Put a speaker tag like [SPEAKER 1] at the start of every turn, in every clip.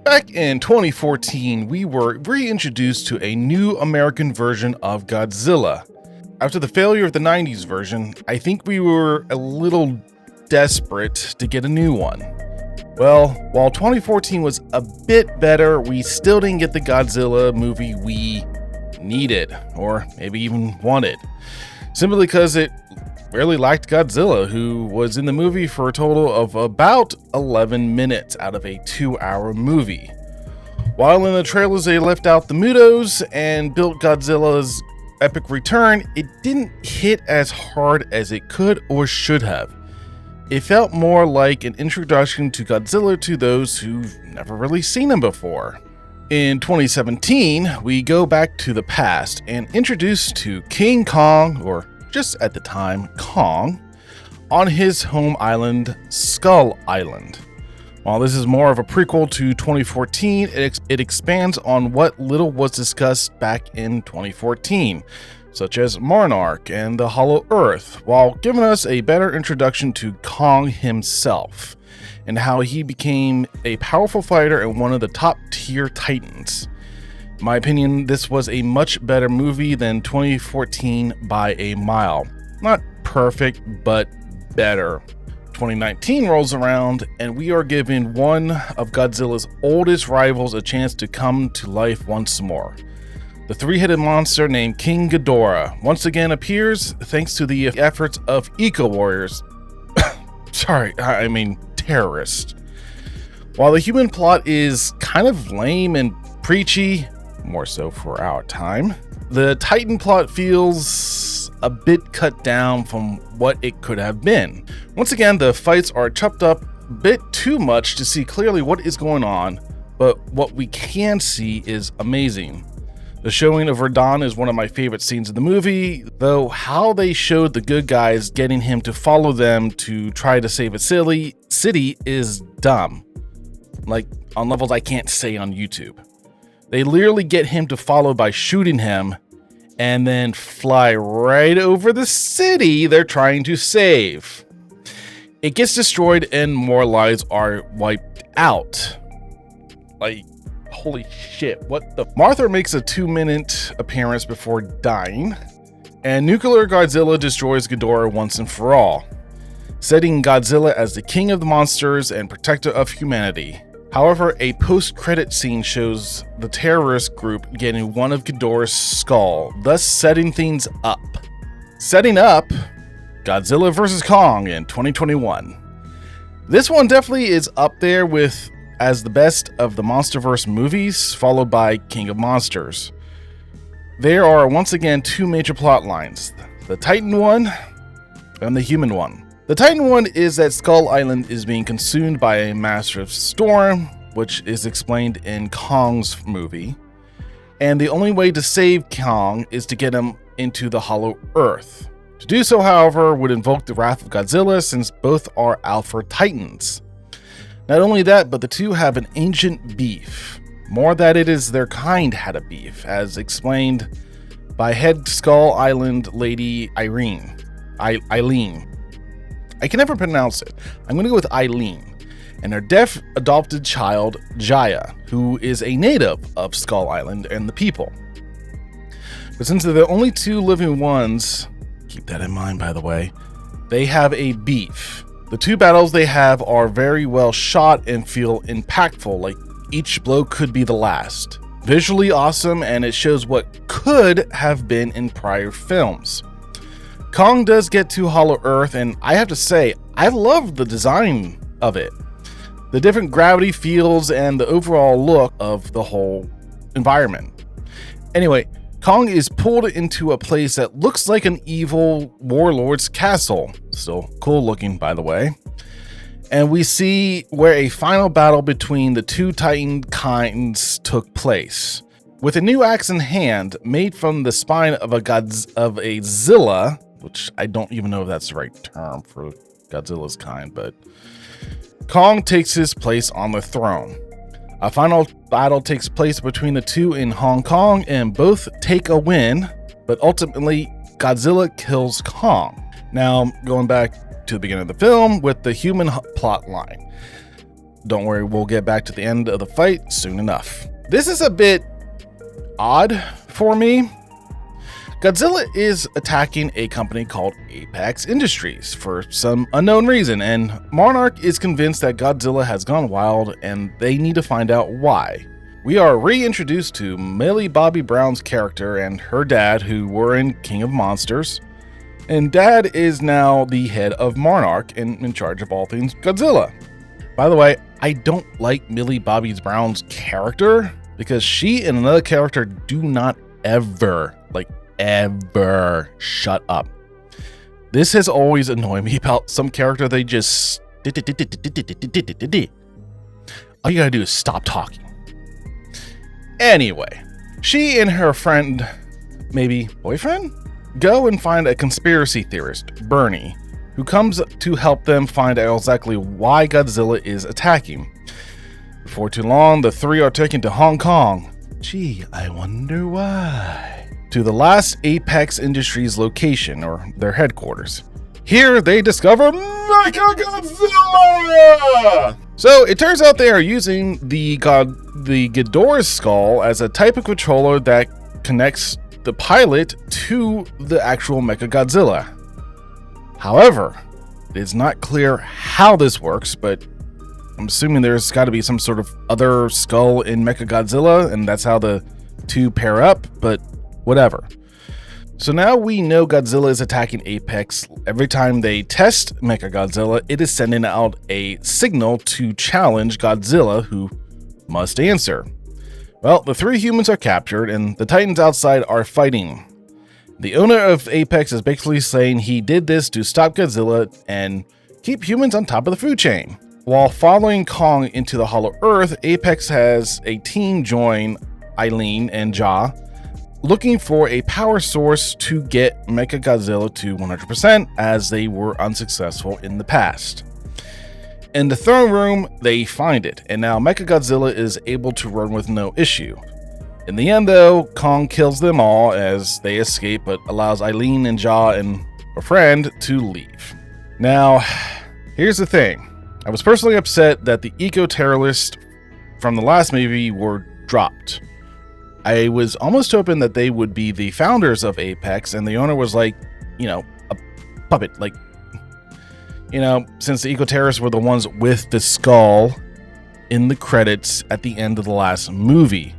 [SPEAKER 1] Back in 2014, we were reintroduced to a new American version of Godzilla. After the failure of the 90s version, I think we were a little desperate to get a new one. Well, while 2014 was a bit better, we still didn't get the Godzilla movie we needed, or maybe even wanted, simply because it really lacked Godzilla, who was in the movie for a total of about 11 minutes out of a 2-hour movie. While in the trailers they left out the Mutos and built Godzilla's epic return, it didn't hit as hard as it could or should have. It felt more like an introduction to Godzilla to those who've never really seen him before. In 2017, we go back to the past and introduced to King Kong, or just at the time, Kong, on his home island, Skull Island. While this is more of a prequel to 2014, it expands on what little was discussed back in 2014, such as Monarch and the Hollow Earth, while giving us a better introduction to Kong himself, and how he became a powerful fighter and one of the top tier titans. In my opinion, this was a much better movie than 2014 by a mile. Not perfect, but better. 2019 rolls around, and we are giving one of Godzilla's oldest rivals a chance to come to life once more. The three-headed monster named King Ghidorah once again appears thanks to the efforts of eco-warriors. Terrorists. While the human plot is kind of lame and preachy, more so for our time, the Titan plot feels a bit cut down from what it could have been. Once again, the fights are chopped up a bit too much to see clearly what is going on, but what we can see is amazing. The showing of Radon is one of my favorite scenes in the movie, though how they showed the good guys getting him to follow them to try to save a city is dumb. Like, on levels I can't say on YouTube. They literally get him to follow by shooting him and then fly right over the city they're trying to save. It gets destroyed and more lives are wiped out. Like, holy shit, what the? Martha makes a 2-minute appearance before dying, and Nuclear Godzilla destroys Ghidorah once and for all, setting Godzilla as the king of the monsters and protector of humanity. However, a post-credit scene shows the terrorist group getting one of Ghidorah's skull, thus setting things up. Setting up Godzilla vs. Kong in 2021. This one definitely is up there with as the best of the Monsterverse movies, followed by King of Monsters. There are once again two major plot lines, the Titan one and the human one. The Titan one is that Skull Island is being consumed by a massive storm, which is explained in Kong's movie. And the only way to save Kong is to get him into the Hollow Earth. To do so, however, would invoke the wrath of Godzilla, since both are Alpha Titans. Not only that, but the two have an ancient beef. More that it is their kind had a beef, as explained by head Skull Island lady Eileen. I can never pronounce it. I'm going to go with Eileen, and her deaf adopted child, Jaya, who is a native of Skull Island and the people. But since they're the only two living ones, keep that in mind by the way, they have a beef. The two battles they have are very well shot and feel impactful, like each blow could be the last. Visually awesome, and it shows what could have been in prior films. Kong does get to Hollow Earth, and I have to say, I love the design of it. The different gravity fields and the overall look of the whole environment. Anyway, Kong is pulled into a place that looks like an evil warlord's castle. Still cool looking, by the way. And we see where a final battle between the two Titan kinds took place. With a new axe in hand, made from the spine of a Zilla, which I don't even know if that's the right term for Godzilla's kind, but Kong takes his place on the throne. A final battle takes place between the two in Hong Kong, and both take a win, but ultimately Godzilla kills Kong. Now, going back to the beginning of the film with the human plot line. don't worry, we'll get back to the end of the fight soon enough. This is a bit odd for me. Godzilla is attacking a company called Apex Industries for some unknown reason, and Monarch is convinced that Godzilla has gone wild and they need to find out why. We are reintroduced to Millie Bobby Brown's character and her dad, who were in King of Monsters, and Dad is now the head of Monarch and in charge of all things Godzilla. By the way, I don't like Millie Bobby Brown's character because she and another character do not ever shut up. This has always annoyed me about some character. They just all you gotta do is stop talking. Anyway, she and her friend, maybe boyfriend, go and find a conspiracy theorist, Bernie, who comes to help them find out exactly why Godzilla is attacking. Before too long, the three are taken to Hong Kong. Gee, I wonder why. To the last Apex Industries location, or their headquarters. Here they discover Mechagodzilla! So it turns out they are using the Ghidorah's skull as a type of controller that connects the pilot to the actual Mechagodzilla. However, it is not clear how this works, but I'm assuming there's got to be some sort of other skull in Mechagodzilla, and that's how the two pair up, but whatever. So now we know Godzilla is attacking Apex. Every time they test Mechagodzilla, it is sending out a signal to challenge Godzilla, who must answer. Well, the three humans are captured, and the Titans outside are fighting. The owner of Apex is basically saying he did this to stop Godzilla and keep humans on top of the food chain. While following Kong into the Hollow Earth, Apex has a team join Eileen and Ja, looking for a power source to get Mechagodzilla to 100%, as they were unsuccessful in the past. In the throne room, they find it, and now Mechagodzilla is able to run with no issue. In the end though, Kong kills them all as they escape, but allows Eileen and Ja and a friend to leave. Now, here's the thing. I was personally upset that the eco-terrorists from the last movie were dropped. I was almost hoping that they would be the founders of Apex, and the owner was like, a puppet. Since the eco-terrorists were the ones with the skull in the credits at the end of the last movie.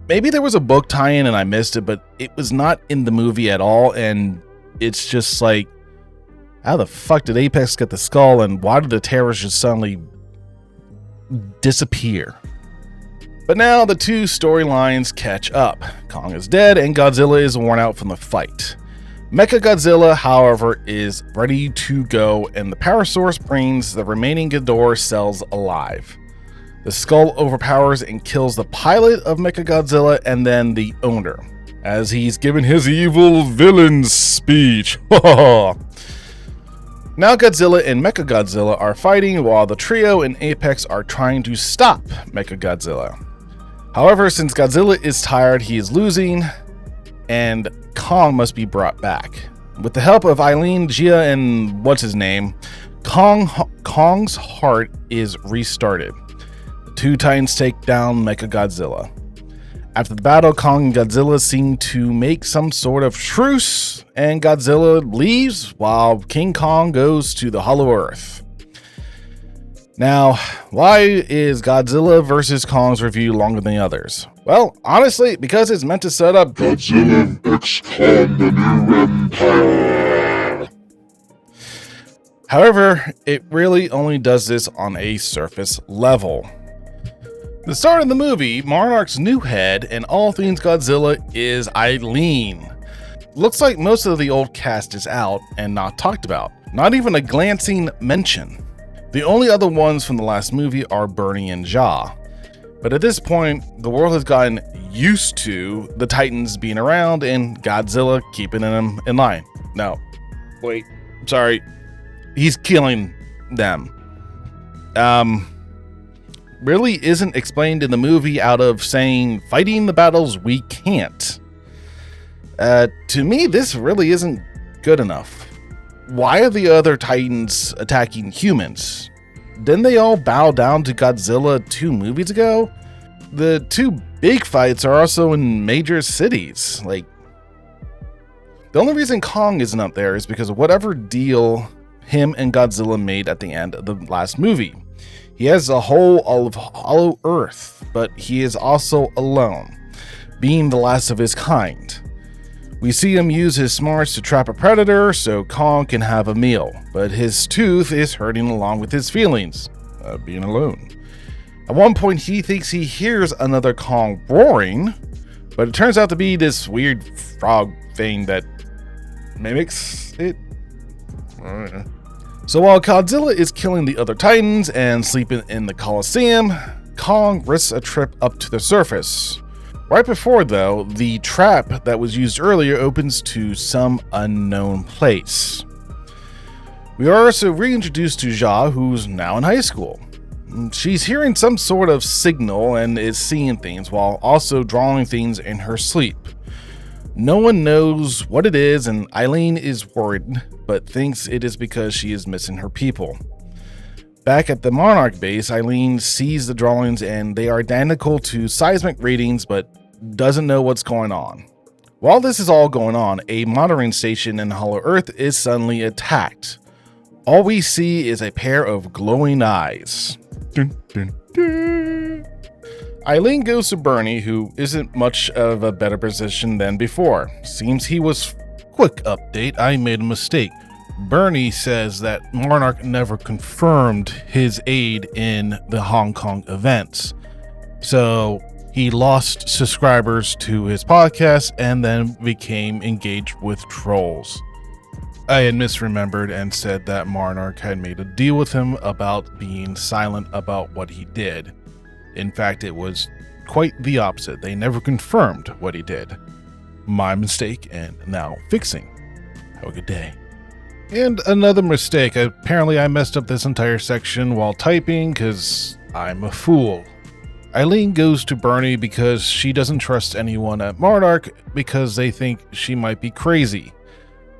[SPEAKER 1] Maybe there was a book tie-in and I missed it, but it was not in the movie at all, and it's just like, how the fuck did Apex get the skull, and why did the terrorists just suddenly disappear? But now the two storylines catch up. Kong is dead and Godzilla is worn out from the fight. Mechagodzilla, however, is ready to go, and the power source brings the remaining Ghidorah cells alive. The skull overpowers and kills the pilot of Mechagodzilla and then the owner, as he's given his evil villain speech. Now Godzilla and Mechagodzilla are fighting while the trio and Apex are trying to stop Mechagodzilla. However, since Godzilla is tired, he is losing, and Kong must be brought back. With the help of Eileen, Gia, and what's-his-name, Kong's heart is restarted. The two Titans take down Mechagodzilla. After the battle, Kong and Godzilla seem to make some sort of truce, and Godzilla leaves while King Kong goes to the Hollow Earth. Now, why is Godzilla vs. Kong's review longer than the others? Well, honestly, because it's meant to set up Godzilla x Kong the New Empire. However, it really only does this on a surface level. The start of the movie, Monarch's new head and all things Godzilla is Eileen. Looks like most of the old cast is out and not talked about. Not even a glancing mention. The only other ones from the last movie are Bernie and Ja. But at this point, the world has gotten used to the Titans being around and Godzilla keeping them in line. No, wait, sorry. He's killing them. Really isn't explained in the movie out of saying, fighting the battles we can't. To me, this really isn't good enough. Why are the other Titans attacking humans? didn't they all bow down to Godzilla 2 movies ago? The two big fights are also in major cities. Like, the only reason Kong isn't up there is because of whatever deal him and Godzilla made at the end of the last movie. He has a whole of Hollow Earth, but he is also alone, being the last of his kind. We see him use his smarts to trap a predator so Kong can have a meal, but his tooth is hurting along with his feelings of being alone. At one point, he thinks he hears another Kong roaring, but it turns out to be this weird frog thing that mimics it. So while Godzilla is killing the other Titans and sleeping in the Coliseum, Kong risks a trip up to the surface. Right before, though, the trap that was used earlier opens to some unknown place. We are also reintroduced to Jia, who's now in high school. She's hearing some sort of signal and is seeing things while also drawing things in her sleep. No one knows what it is, and Eileen is worried, but thinks it is because she is missing her people. Back at the Monarch base, Eileen sees the drawings and they are identical to seismic readings, but doesn't know what's going on. While this is all going on, a monitoring station in Hollow Earth is suddenly attacked. All we see is a pair of glowing eyes. Dun, dun, dun. Eileen goes to Bernie, who isn't much of a better position than before. Seems he was... Quick update, I made a mistake. Bernie says that Monarch never confirmed his aid in the Hong Kong events. So he lost subscribers to his podcast and then became engaged with trolls. I had misremembered and said that Monarch had made a deal with him about being silent about what he did. In fact, it was quite the opposite. They never confirmed what he did. My mistake, and now fixing. Have a good day. And another mistake. Apparently I messed up this entire section while typing because I'm a fool. Eileen goes to Bernie because she doesn't trust anyone at Monarch because they think she might be crazy.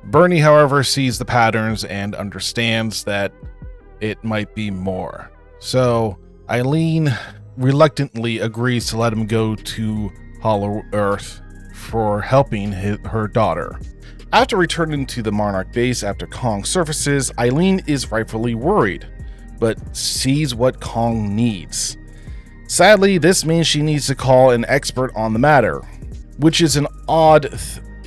[SPEAKER 1] Bernie, however, sees the patterns and understands that it might be more. So Eileen reluctantly agrees to let him go to Hollow Earth for helping her daughter. After returning to the Monarch base after Kong surfaces, Eileen is rightfully worried, but sees what Kong needs. Sadly, this means she needs to call an expert on the matter, which is an odd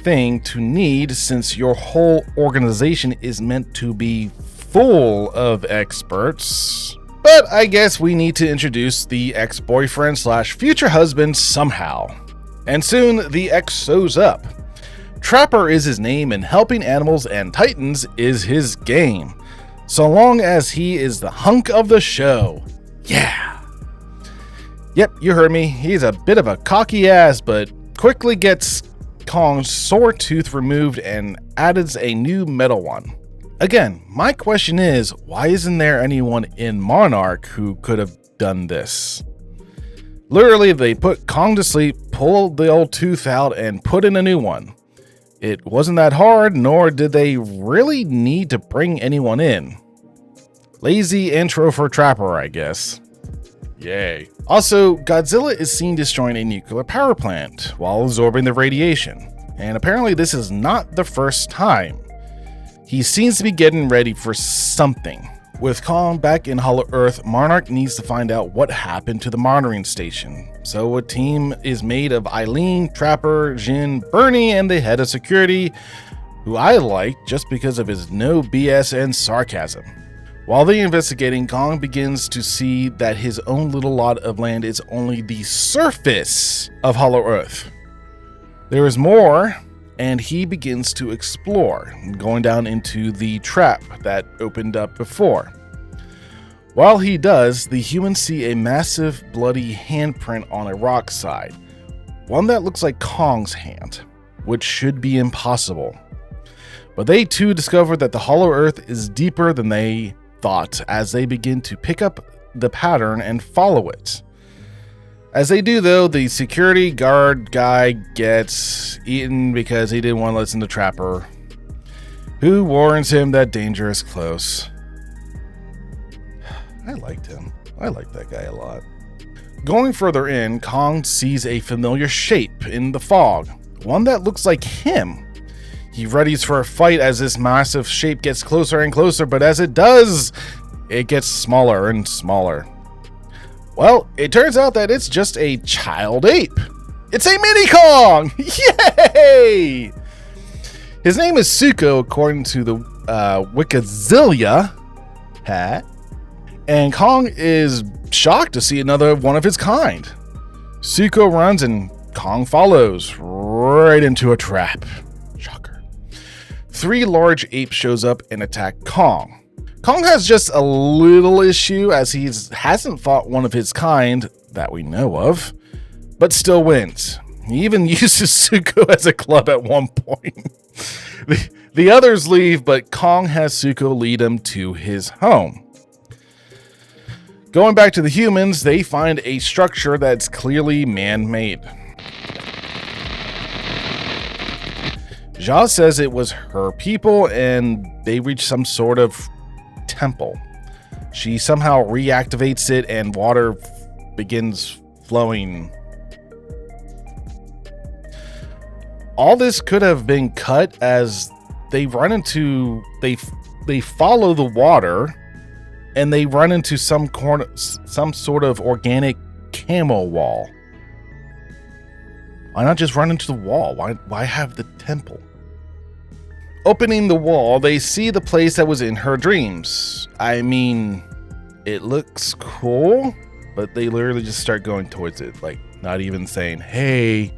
[SPEAKER 1] thing to need since your whole organization is meant to be full of experts. But I guess we need to introduce the ex-boyfriend slash future husband somehow. And soon the ex shows up. Trapper is his name and helping animals and titans is his game. So long as he is the hunk of the show. Yeah. Yep, you heard me. He's a bit of a cocky ass, but quickly gets Kong's sore tooth removed and adds a new metal one. Again, my question is, why isn't there anyone in Monarch who could have done this? Literally, they put Kong to sleep, pulled the old tooth out, and put in a new one. It wasn't that hard, nor did they really need to bring anyone in. Lazy intro for Trapper, I guess. Yay. Also, Godzilla is seen destroying a nuclear power plant while absorbing the radiation, and apparently this is not the first time. He seems to be getting ready for something. With Kong back in Hollow Earth, Monarch needs to find out what happened to the monitoring station. So a team is made of Eileen, Trapper, Jin, Bernie, and the head of security, who I like just because of his no BS and sarcasm. While they're investigating, Kong begins to see that his own little lot of land is only the surface of Hollow Earth. There is more, and he begins to explore, going down into the trap that opened up before. While he does, the humans see a massive bloody handprint on a rock side, one that looks like Kong's hand, which should be impossible. But they too discover that the Hollow Earth is deeper than they thought as they begin to pick up the pattern and follow it. As they do, though, the security guard guy gets eaten because he didn't want to listen to Trapper, who warns him that danger is close. I liked him. I liked that guy a lot. Going further in, Kong sees a familiar shape in the fog, one that looks like him. He readies for a fight as this massive shape gets closer and closer, but as it does, it gets smaller and smaller. Well, it turns out that it's just a child ape. It's a mini Kong! Yay! His name is Suko, according to the Godzilla hat. And Kong is shocked to see another one of his kind. Suko runs and Kong follows right into a trap. Shocker. 3 large apes shows up and attack Kong. Kong has just a little issue as he hasn't fought one of his kind that we know of, but still wins. He even uses Suko as a club at one point. The others leave, but Kong has Suko lead him to his home. Going back to the humans, they find a structure that's clearly man-made. Jia says it was her people and they reach some sort of temple. She somehow reactivates it and water begins flowing. All this could have been cut as they run into they follow the water and they run into some sort of organic camo wall. Why not just run into the wall? Why have the temple? Opening the wall, they see the place that was in her dreams. I mean, it looks cool, but they literally just start going towards it, like not even saying, hey,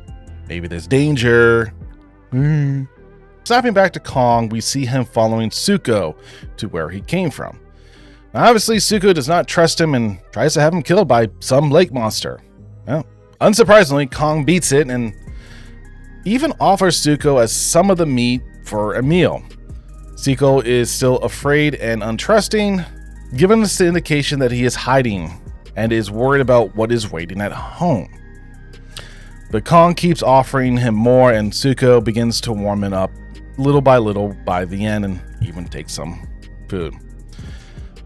[SPEAKER 1] maybe there's danger. Snapping back to Kong, we see him following Suko to where he came from. Now, obviously, Suko does not trust him and tries to have him killed by some lake monster. Well, unsurprisingly, Kong beats it and even offers Suko as some of the meat for a meal. Suko is still afraid and untrusting, giving us the indication that he is hiding and is worried about what is waiting at home. But Kong keeps offering him more and Suko begins to warm it up little by little by the end and even takes some food.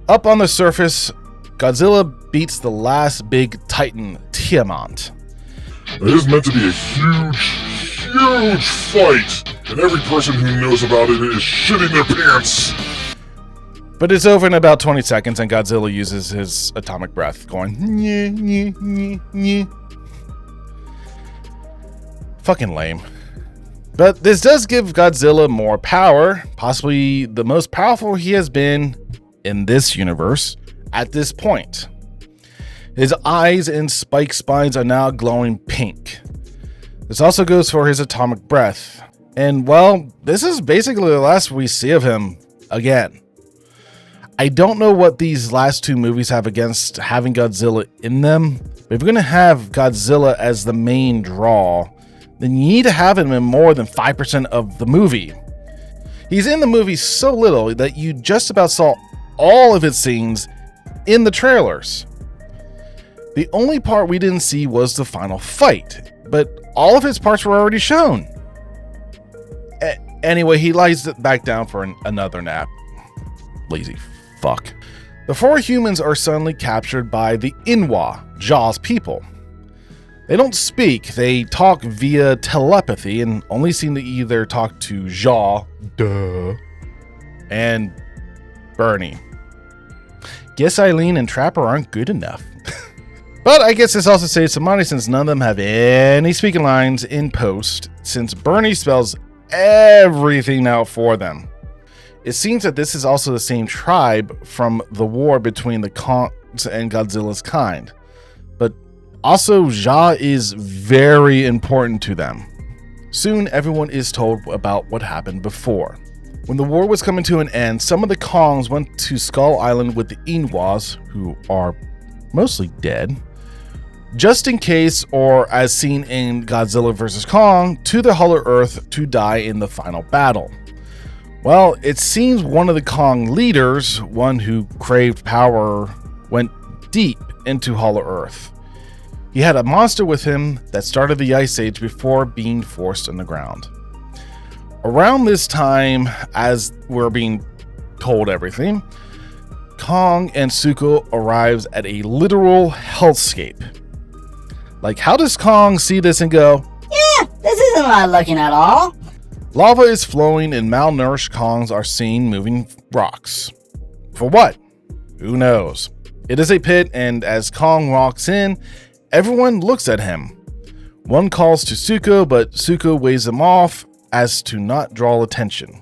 [SPEAKER 1] Up on the surface, Godzilla beats the last big Titan, Tiamat.
[SPEAKER 2] It is meant to be a huge fight, and every person who knows about it is shitting their pants.
[SPEAKER 1] But it's over in about 20 seconds and Godzilla uses his atomic breath, going nye, nye, nye, nye. Fucking lame. But this does give Godzilla more power, possibly the most powerful he has been in this universe at this point. His eyes and spike spines are now glowing pink. This also goes for his atomic breath. And well, this is basically the last we see of him again. I don't know what these last 2 movies have against having Godzilla in them, but if you're going to have Godzilla as the main draw, then you need to have him in more than 5% of the movie. He's in the movie so little that you just about saw all of his scenes in the trailers. The only part we didn't see was the final fight, but all of his parts were already shown. Anyway, he lies back down for another nap. Lazy fuck. The 4 humans are suddenly captured by the Inwa, Jaw's people. They don't speak, they talk via telepathy and only seem to either talk to Jaw, and Bernie. Guess Eileen and Trapper aren't good enough. But I guess this also saves some money since none of them have any speaking lines in post, since Bernie spells everything out for them. It seems that this is also the same tribe from the war between the Kongs and Godzilla's kind. But also, Jia is very important to them. Soon, everyone is told about what happened before. When the war was coming to an end, some of the Kongs went to Skull Island with the Inwas, who are mostly dead, just in case, or as seen in Godzilla vs. Kong, to the Hollow Earth to die in the final battle. Well, it seems one of the Kong leaders, one who craved power, went deep into Hollow Earth. He had a monster with him that started the Ice Age before being forced on the ground. Around this time, as we're being told everything, Kong and Zuko arrives at a literal hellscape. Like, how does Kong see this and go,
[SPEAKER 3] Yeah, this isn't odd looking at all.
[SPEAKER 1] lava is flowing and malnourished Kongs are seen moving rocks. For what? Who knows? It is a pit, and as Kong walks in, everyone looks at him. One calls to Zuko, but Zuko waves him off as to not draw attention.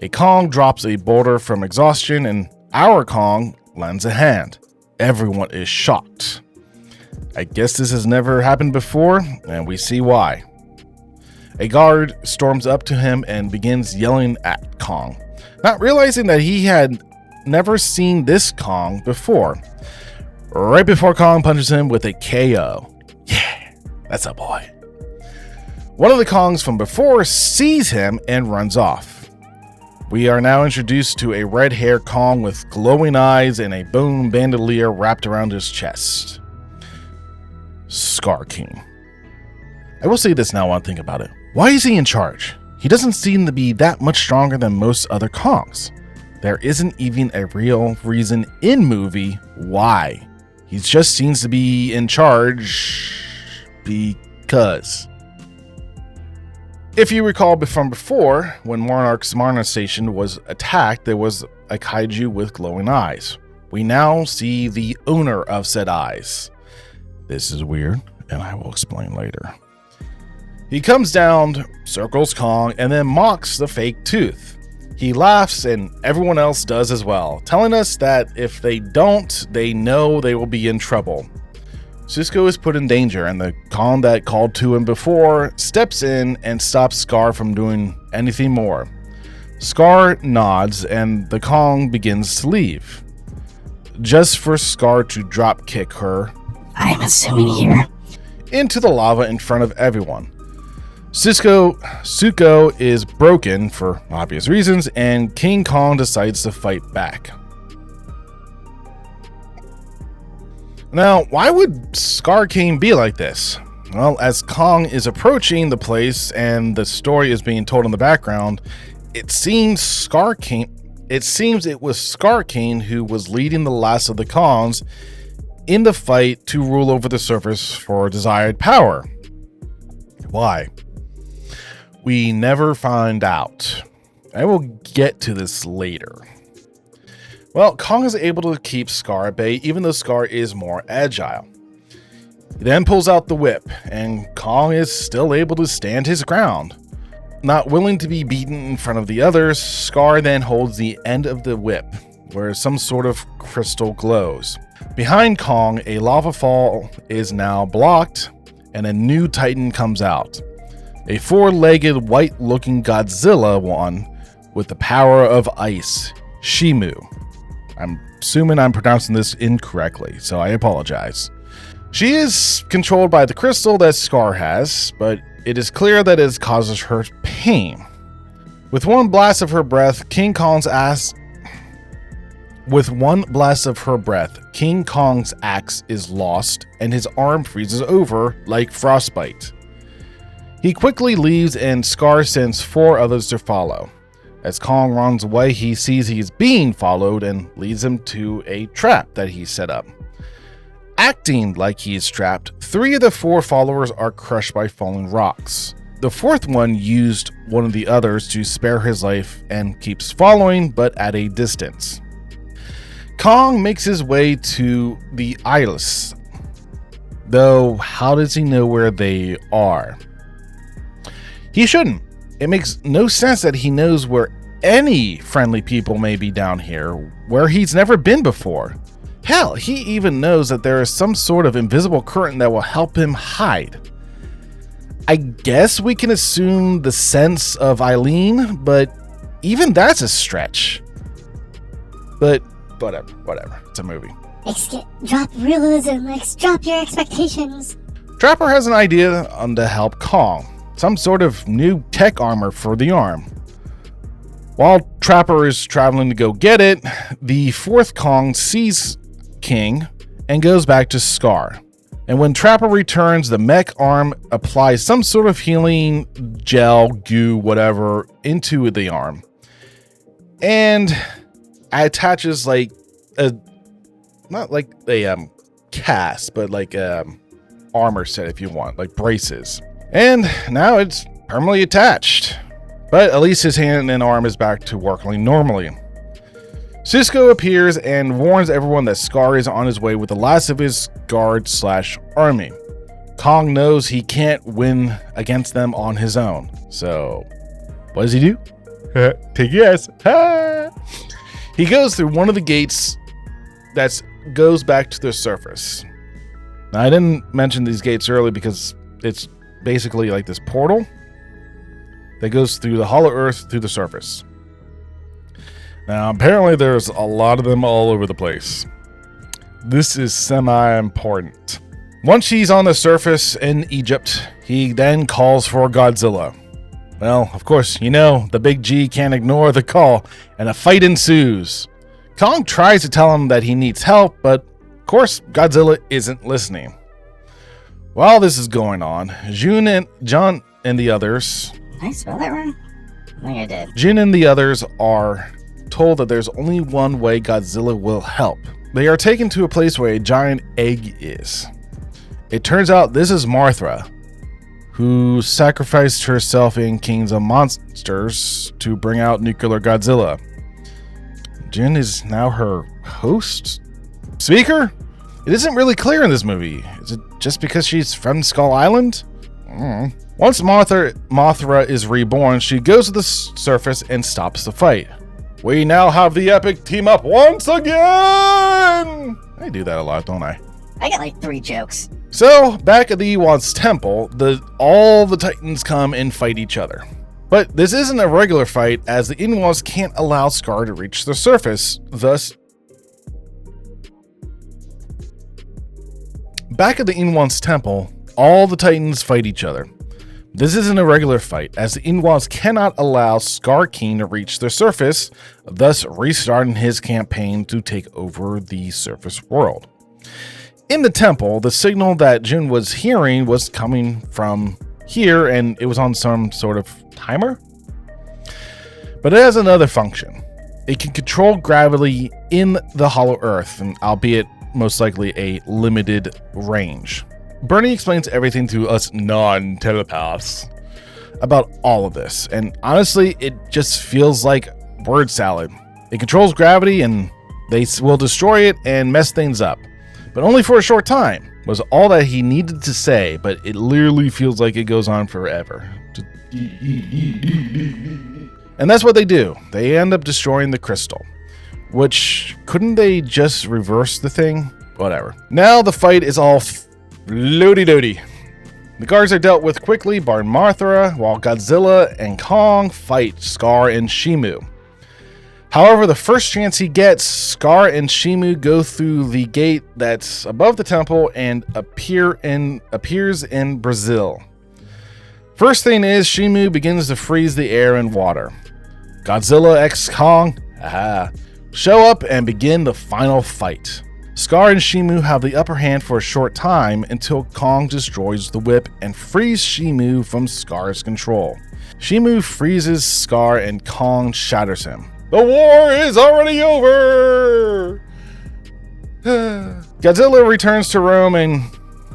[SPEAKER 1] A Kong drops a boulder from exhaustion, and our Kong lends a hand. Everyone is shocked. I guess this has never happened before, and we see why. A guard storms up to him and begins yelling at Kong, not realizing that he had never seen this Kong before. Right before Kong punches him with a KO. Yeah, that's a boy. One of the Kongs from before sees him and runs off. We are now introduced to a red-haired Kong with glowing eyes and a bone bandolier wrapped around his chest. Scar King. I will say this now while I think about it. Why is he in charge? He doesn't seem to be that much stronger than most other Kongs. There isn't even a real reason in movie why. He just seems to be in charge because. If you recall from before, when Monarch's Marna Station was attacked, there was a kaiju with glowing eyes. We now see the owner of said eyes. This is weird, and I will explain later. He comes down, circles Kong, and then mocks the fake tooth. He laughs, and everyone else does as well, telling us that if they don't, they know they will be in trouble. Zuko is put in danger, and the Kong that called to him before steps in and stops Scar from doing anything more. Scar nods, and the Kong begins to leave, just for Scar to drop kick her,
[SPEAKER 3] I'm assuming here,
[SPEAKER 1] into the lava in front of everyone. Zuko is broken for obvious reasons, and King Kong decides to fight back. Now, why would Scar King be like this? Well, as Kong is approaching the place and the story is being told in the background, it seems it was Scar King who was leading the last of the Kongs in the fight to rule over the surface for desired power. Why? We never find out. I will get to this later. Well, Kong is able to keep Scar at bay, even though Scar is more agile. He then pulls out the whip, and Kong is still able to stand his ground. Not willing to be beaten in front of the others, Scar then holds the end of the whip, where some sort of crystal glows. Behind Kong, a lava fall is now blocked, and a new Titan comes out. A four-legged, white-looking Godzilla one with the power of ice, Shimu. I'm assuming I'm pronouncing this incorrectly, so I apologize. She is controlled by the crystal that Scar has, but it is clear that it causes her pain. With one blast of her breath, King Kong's axe is lost, and his arm freezes over like frostbite. He quickly leaves, and Scar sends 4 others to follow. As Kong runs away, he sees he is being followed and leads him to a trap that he set up. Acting like he is trapped, 3 of the 4 followers are crushed by falling rocks. The 4th one used one of the others to spare his life and keeps following, but at a distance. Kong makes his way to the Isles, though how does he know where they are? He shouldn't. It makes no sense that he knows where any friendly people may be down here, where he's never been before. Hell, he even knows that there is some sort of invisible curtain that will help him hide. I guess we can assume the sense of Eileen, but even that's a stretch. But whatever. It's a movie.
[SPEAKER 4] Drop realism, drop your expectations.
[SPEAKER 1] Trapper has an idea on to help Kong. Some sort of new tech armor for the arm. While Trapper is traveling to go get it, the 4th Kong sees King and goes back to Scar. And when Trapper returns, the mech arm applies some sort of healing gel, goo, whatever, into the arm. And attaches not like a cast, but like armor set if you want, like braces. And now it's permanently attached. But at least his hand and arm is back to working normally. Cisco appears and warns everyone that Scar is on his way with the last of his guard/army. Kong knows he can't win against them on his own. So, what does he do? Take a guess. He goes through one of the gates that goes back to the surface. Now, I didn't mention these gates early because it's basically like this portal that goes through the hollow earth to the surface. Now, apparently there's a lot of them all over the place. This is semi-important. Once he's on the surface in Egypt, he then calls for Godzilla. Well, of course, you know, the big G can't ignore the call, and a fight ensues. Kong tries to tell him that he needs help, but of course, Godzilla isn't listening. While this is going on, Jun and John and the others...
[SPEAKER 3] Did I spell that wrong? I think I did.
[SPEAKER 1] Jin and the others are told that there's only one way Godzilla will help. They are taken to a place where a giant egg is. It turns out this is Martha, who sacrificed herself in Kings of Monsters to bring out nuclear Godzilla. Jin is now her host? Speaker? It isn't really clear in this movie. Is it just because she's from Skull Island? Once Mothra is reborn, she goes to the surface and stops the fight. We now have the epic team up once again! I do that a lot, don't I?
[SPEAKER 3] I got like 3 jokes.
[SPEAKER 1] So, back at the Ewoks temple, all the Titans come and fight each other. But this isn't a regular fight, as the Ewoks can't allow Scar to reach the surface, thus... Back at the Ewoks temple, all the Titans fight each other. This isn't a regular fight, as the Ewoks cannot allow Scar King to reach the surface, thus restarting his campaign to take over the surface world. In the temple, the signal that Jun was hearing was coming from here, and it was on some sort of timer. But it has another function. It can control gravity in the hollow earth, and albeit most likely a limited range. Bernie explains everything to us non-telepaths about all of this, and honestly, it just feels like word salad. It controls gravity, and they will destroy it and mess things up. But only for a short time, was all that he needed to say, but it literally feels like it goes on forever. And that's what they do. They end up destroying the crystal. Which, couldn't they just reverse the thing? Whatever. Now the fight is all loady-doody. The guards are dealt with quickly by Mothra, while Godzilla and Kong fight Scar and Shimu. However, the first chance he gets, Scar and Shimu go through the gate that's above the temple and appears in Brazil. First thing is, Shimu begins to freeze the air and water. Godzilla x Kong, show up and begin the final fight. Scar and Shimu have the upper hand for a short time until Kong destroys the whip and frees Shimu from Scar's control. Shimu freezes Scar and Kong shatters him. The war is already over! Godzilla returns to Rome and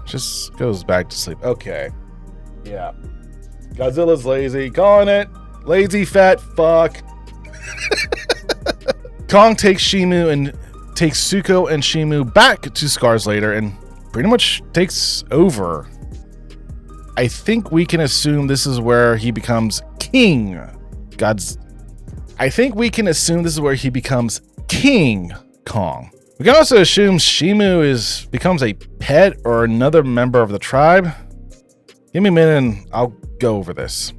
[SPEAKER 1] just goes back to sleep. Okay. Yeah. Godzilla's lazy. Calling it. Lazy fat fuck. Kong takes Shimu and takes Zuko and Shimu back to Scar's later and pretty much takes over. I think we can assume this is where he becomes King. I think we can assume this is where he becomes King Kong. We can also assume Shimu becomes a pet or another member of the tribe. Give me a minute and I'll go over this.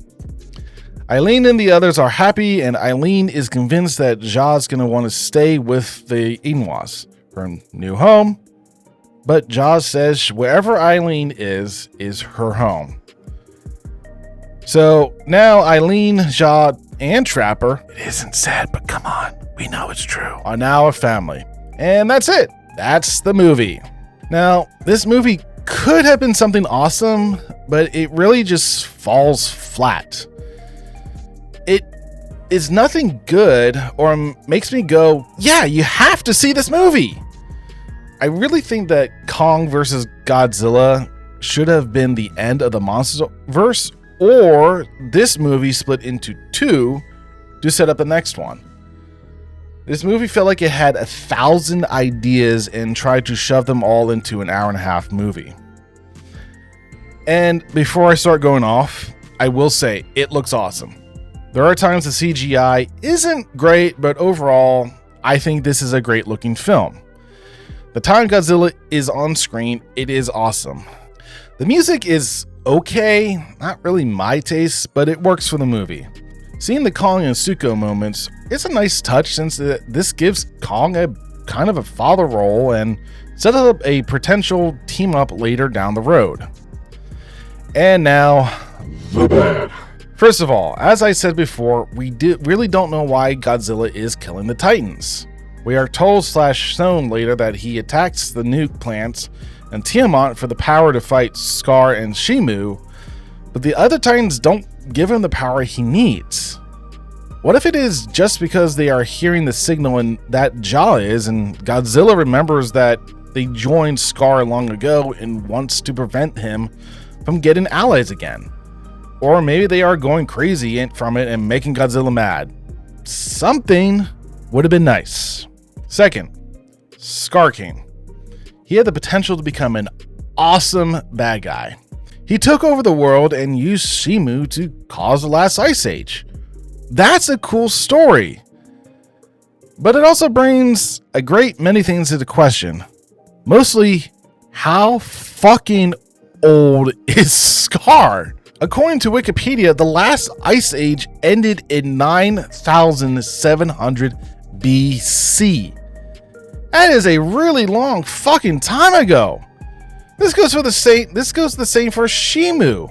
[SPEAKER 1] Eileen and the others are happy, and Eileen is convinced that Ja's gonna want to stay with the Ewoks, her new home. But Ja says wherever Eileen is her home. So now Eileen, Ja, and Trapper, it isn't said, but come on, we know it's true, are now a family. And that's it. That's the movie. Now, this movie could have been something awesome, but it really just falls flat. is nothing good or makes me go, yeah, you have to see this movie. I really think that Kong versus Godzilla should have been the end of the Monsterverse, or this movie split into two to set up the next one. This movie felt like it had 1,000 ideas and tried to shove them all into an hour-and-a-half movie. And before I start going off, I will say it looks awesome. There are times the CGI isn't great, but overall, I think this is a great looking film. The time Godzilla is on screen, it is awesome. The music is okay, not really my taste, but it works for the movie. Seeing the Kong and Suko moments is a nice touch, since this gives Kong a kind of a father role and sets up a potential team up later down the road. And now,
[SPEAKER 2] The bad.
[SPEAKER 1] first of all, as I said before, we really don't know why Godzilla is killing the Titans. We are told / shown later that he attacks the nuke plants and Tiamat for the power to fight Scar and Shimu, but the other Titans don't give him the power he needs. What if it is just because they are hearing the signal and that Jaw is, and Godzilla remembers that they joined Scar long ago and wants to prevent him from getting allies again? Or maybe they are going crazy from it and making Godzilla mad. Something would have been nice. Second, Scar King. He had the potential to become an awesome bad guy. He took over the world and used Shimu to cause the last ice age. That's a cool story. But it also brings a great many things into question. Mostly, how fucking old is Scar? According to Wikipedia, the last ice age ended in 9,700 BC. That is a really long fucking time ago. This goes the same for Shimu.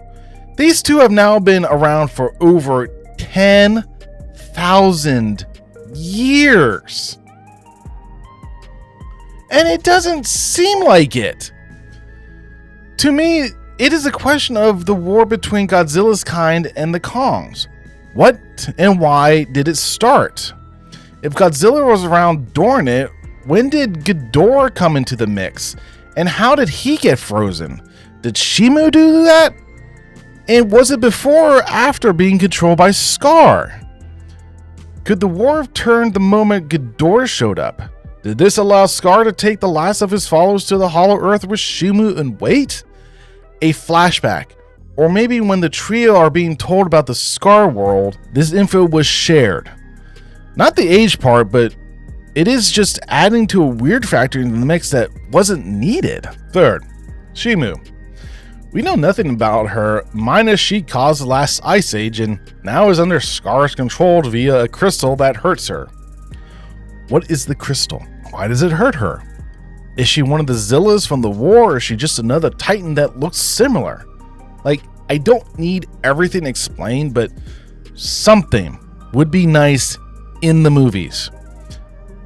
[SPEAKER 1] These two have now been around for over 10,000 years. And it doesn't seem like it. To me, it is a question of the war between Godzilla's kind and the Kongs. What and why did it start? If Godzilla was around during it, when did Ghidorah come into the mix? And how did he get frozen? Did Shimu do that? And was it before or after being controlled by Scar? Could the war have turned the moment Ghidorah showed up? Did this allow Scar to take the last of his followers to the Hollow Earth with Shimu and wait? A flashback, or maybe when the trio are being told about the Scar world, this info was shared. Not the age part, but it is just adding to a weird factor in the mix that wasn't needed. Third, Shimu. We know nothing about her, minus she caused the last ice age and now is under Scar's control via a crystal that hurts her. What is the crystal? Why does it hurt her? Is she one of the Zillas from the war, or is she just another Titan that looks similar? Like, I don't need everything explained, but something would be nice in the movies.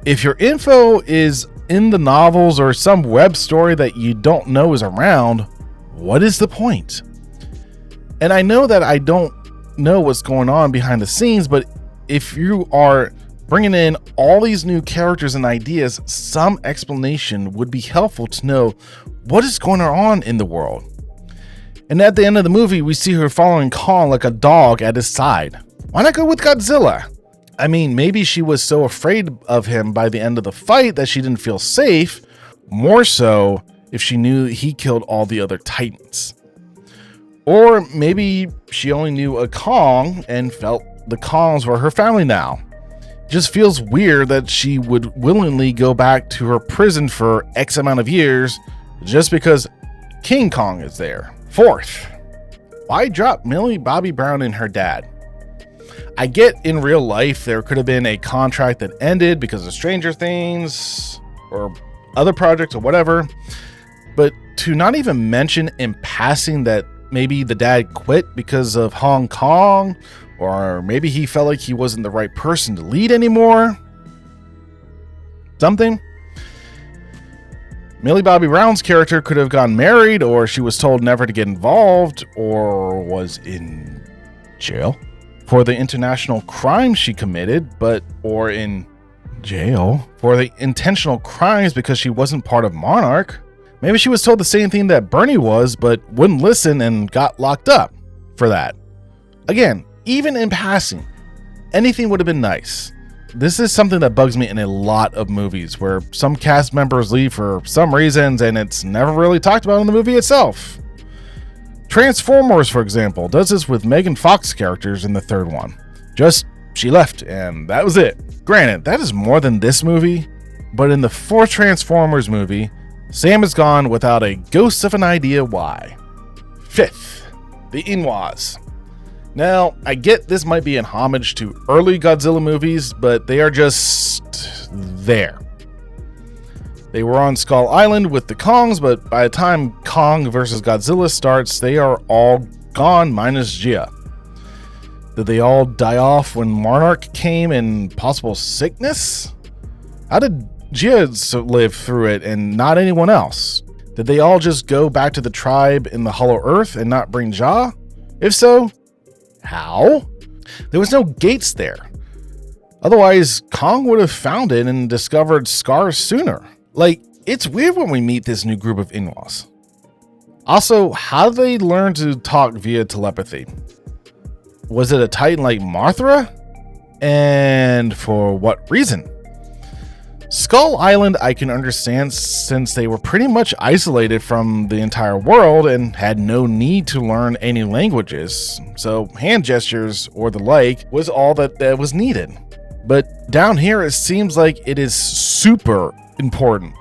[SPEAKER 1] If your info is in the novels or some web story that you don't know is around, what is the point? And I know that I don't know what's going on behind the scenes, but if you are bringing in all these new characters and ideas, some explanation would be helpful to know what is going on in the world. And at the end of the movie, we see her following Kong like a dog at his side. Why not go with Godzilla? I mean, maybe she was so afraid of him by the end of the fight that she didn't feel safe. More so if she knew he killed all the other Titans. Or maybe she only knew a Kong and felt the Kongs were her family now. Just feels weird that she would willingly go back to her prison for X amount of years just because King Kong is there. Fourth, why drop Millie Bobby Brown and her dad? I get in real life there could have been a contract that ended because of Stranger Things or other projects or whatever, but to not even mention in passing that maybe the dad quit because of Hong Kong, or maybe he felt like he wasn't the right person to lead anymore. Something. Millie Bobby Brown's character could have gotten married, or she was told never to get involved, or was in jail. for the international crime she committed, or in jail for the intentional crimes because she wasn't part of Monarch. Maybe she was told the same thing that Bernie was, but wouldn't listen and got locked up for that. Again, even in passing, anything would have been nice. This is something that bugs me in a lot of movies where some cast members leave for some reasons and it's never really talked about in the movie itself. Transformers, for example, does this with Megan Fox characters in the third one. Just, she left and that was it. Granted, that is more than this movie, but in the fourth Transformers movie, Sam is gone without a ghost of an idea why. Fifth, the Inwas. Now, I get this might be an homage to early Godzilla movies, but they are just there. They were on Skull Island with the Kongs, but by the time Kong vs. Godzilla starts, they are all gone minus Gia. Did they all die off when Monarch came in possible sickness? How did Gia live through it and not anyone else? Did they all just go back to the tribe in the Hollow Earth and not bring Ja? If so, how? There was no gates there. Otherwise, Kong would have found it and discovered Scar sooner. Like, it's weird when we meet this new group of Inwas. Also, how did they learn to talk via telepathy? Was it a Titan like Mothra? And for what reason? Skull Island I can understand since they were pretty much isolated from the entire world and had no need to learn any languages, so hand gestures or the like was all that was needed. But down here it seems like it is super important.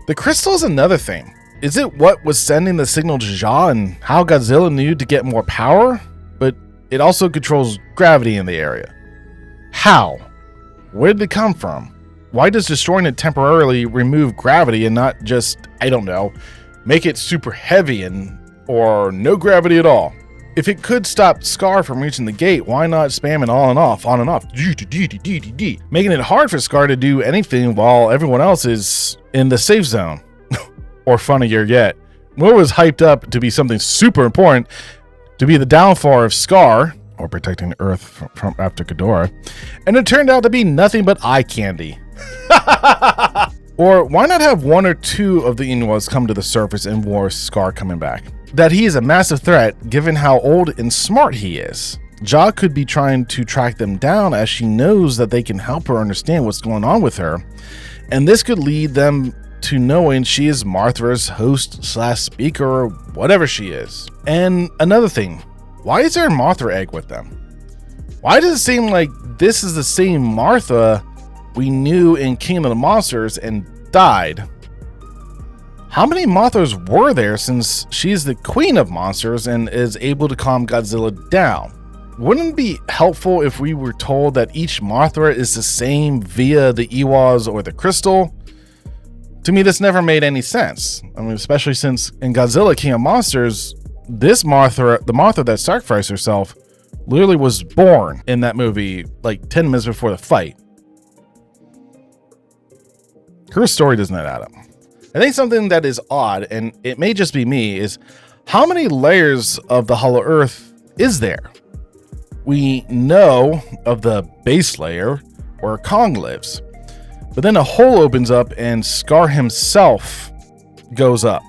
[SPEAKER 1] The crystal is another thing. Is it what was sending the signal to Ja and how Godzilla knew to get more power? But it also controls gravity in the area. How? Where did it come from? Why does destroying it temporarily remove gravity and not just, I don't know, make it super heavy or no gravity at all? If it could stop Scar from reaching the gate, why not spam it on and off, making it hard for Scar to do anything while everyone else is in the safe zone? Or funnier yet, what was hyped up to be something super important, to be the downfall of Scar, or protecting Earth from after Ghidorah, and it turned out to be nothing but eye candy. Or why not have one or two of the Inwas come to the surface and war Scar coming back? That he is a massive threat given how old and smart he is. Ja could be trying to track them down as she knows that they can help her understand what's going on with her, and this could lead them to knowing she is Mothra's host/speaker or whatever she is. And another thing, why is there a Mothra egg with them? Why does it seem like this is the same Martha we knew in King of the Monsters and died? How many Mothras were there since she's the queen of monsters and is able to calm Godzilla down? Wouldn't it be helpful if we were told that each Mothra is the same via the Iwas or the crystal? To me, this never made any sense. I mean, especially since in Godzilla King of Monsters, this Mothra, the Mothra that sacrificed herself, literally was born in that movie like 10 minutes before the fight. Her story does not add up. I think something that is odd, and it may just be me, is how many layers of the Hollow Earth is there? We know of the base layer where Kong lives, but then a hole opens up and Scar himself goes up.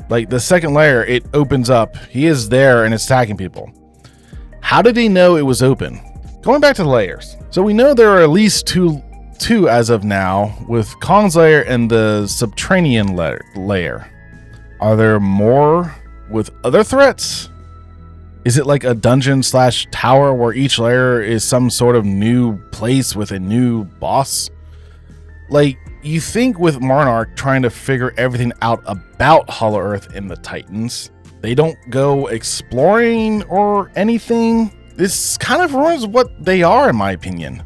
[SPEAKER 1] Like the second layer, it opens up. He is there and it's attacking people. How did he know it was open? Going back to the layers. So we know there are at least two as of now, with Kong's layer and the subterranean layer. Are there more with other threats? Is it like a dungeon/tower where each layer is some sort of new place with a new boss? Like, you think with Monarch trying to figure everything out about Hollow Earth and the Titans, they don't go exploring or anything? This kind of ruins what they are, in my opinion.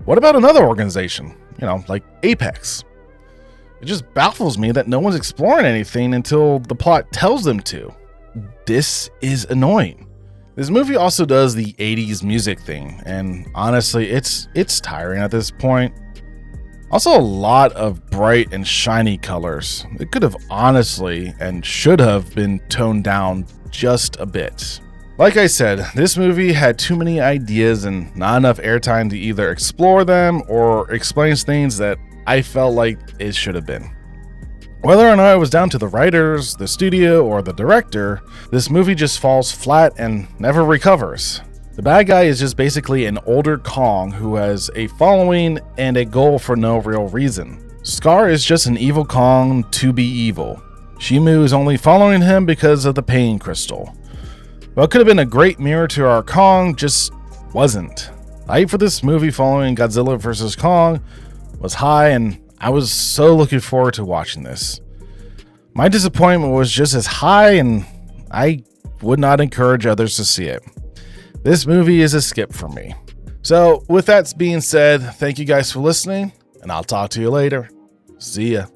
[SPEAKER 1] What about another organization? You know, like Apex. It just baffles me that no one's exploring anything until the plot tells them to. This is annoying. This movie also does the 80s music thing, and honestly, it's tiring at this point. Also, a lot of bright and shiny colors. It could have honestly and should have been toned down just a bit. Like I said, this movie had too many ideas and not enough airtime to either explore them or explain things that I felt like it should have been. Whether or not it was down to the writers, the studio, or the director, this movie just falls flat and never recovers. The bad guy is just basically an older Kong who has a following and a goal for no real reason. Scar is just an evil Kong to be evil. Shimu is only following him because of the pain crystal. Well, it could have been a great mirror to our Kong, just wasn't. The hype for this movie following Godzilla vs. Kong was high, and I was so looking forward to watching this. My disappointment was just as high, and I would not encourage others to see it. This movie is a skip for me. So, with that being said, thank you guys for listening, and I'll talk to you later. See ya.